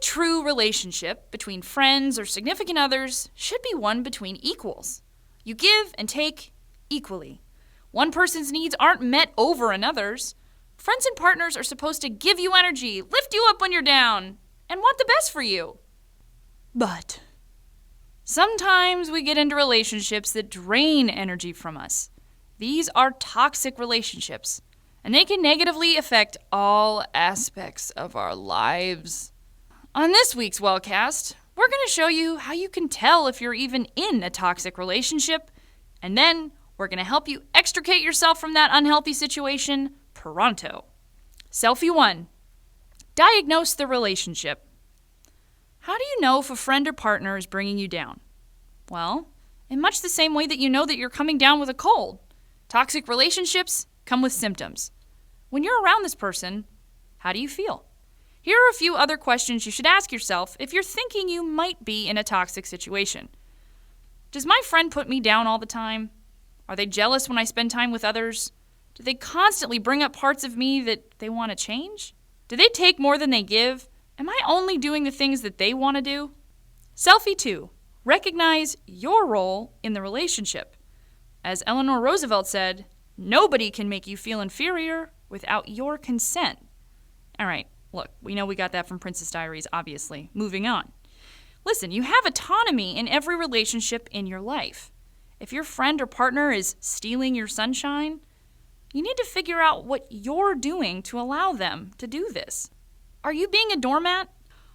true relationship between friends or significant others should be one between equals. You give and take equally. One person's needs aren't met over another's. Friends and partners are supposed to give you energy, lift you up when you're down, and want the best for you. But sometimes we get into relationships that drain energy from us. These are toxic relationships, and they can negatively affect all aspects of our lives. On this week's WellCast, we're going to show you how you can tell if you're even in a toxic relationship, and then we're going to help you extricate yourself from that unhealthy situation pronto. Selfie 1. Diagnose the relationship. How do you know if a friend or partner is bringing you down? Well, in much the same way that you know that you're coming down with a cold. Toxic relationships come with symptoms. When you're around this person, how do you feel? Here are a few other questions you should ask yourself if you're thinking you might be in a toxic situation. Does my friend put me down all the time? Are they jealous when I spend time with others? Do they constantly bring up parts of me that they want to change? Do they take more than they give? Am I only doing the things that they want to do? Selfie 2. Recognize your role in the relationship. As Eleanor Roosevelt said, nobody can make you feel inferior without your consent. All right, look, we know we got that from Princess Diaries, obviously. Moving on. Listen, you have autonomy in every relationship in your life. If your friend or partner is stealing your sunshine, you need to figure out what you're doing to allow them to do this. Are you being a doormat?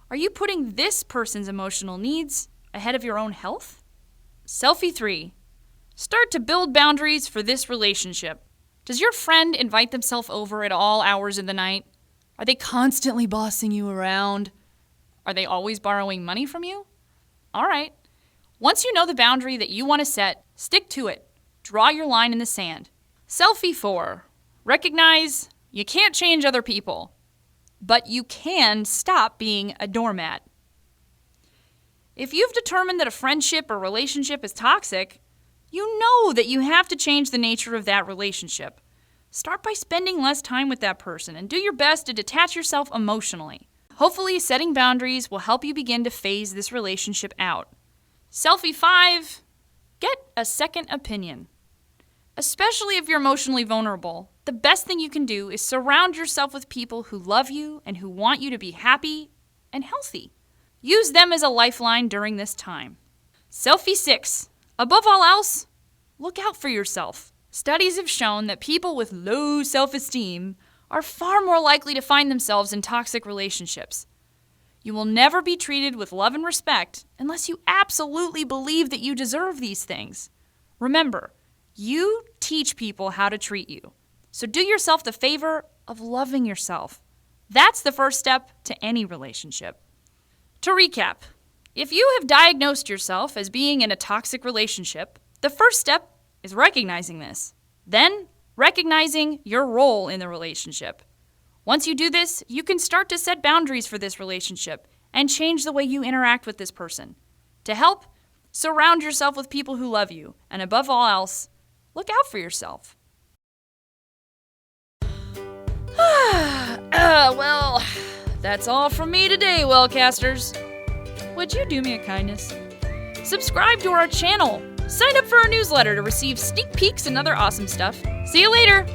Are you putting this person's emotional needs ahead of your own health? Selfie 3. Start to build boundaries for this relationship. Does your friend invite themselves over at all hours of the night? Are they constantly bossing you around? Are they always borrowing money from you? All right. Once you know the boundary that you want to set, stick to it. Draw your line in the sand. Selfie 4. Recognize you can't change other people, but you can stop being a doormat. If you've determined that a friendship or relationship is toxic, you know that you have to change the nature of that relationship. Start by spending less time with that person and do your best to detach yourself emotionally. Hopefully, setting boundaries will help you begin to phase this relationship out. Selfie 5. Get a second opinion. Especially if you're emotionally vulnerable, the best thing you can do is surround yourself with people who love you and who want you to be happy and healthy. Use them as a lifeline during this time. Selfie 6. Above all else, look out for yourself. Studies have shown that people with low self-esteem are far more likely to find themselves in toxic relationships. You will never be treated with love and respect unless you absolutely believe that you deserve these things. Remember, you teach people how to treat you. So do yourself the favor of loving yourself. That's the first step to any relationship. To recap, if you have diagnosed yourself as being in a toxic relationship, the first step is recognizing this. Then, recognizing your role in the relationship. Once you do this, you can start to set boundaries for this relationship and change the way you interact with this person. To help, surround yourself with people who love you, and above all else, look out for yourself. Well, that's all from me today, WellCasters. Would you do me a kindness? Subscribe to our channel. Sign up for our newsletter to receive sneak peeks and other awesome stuff. See you later!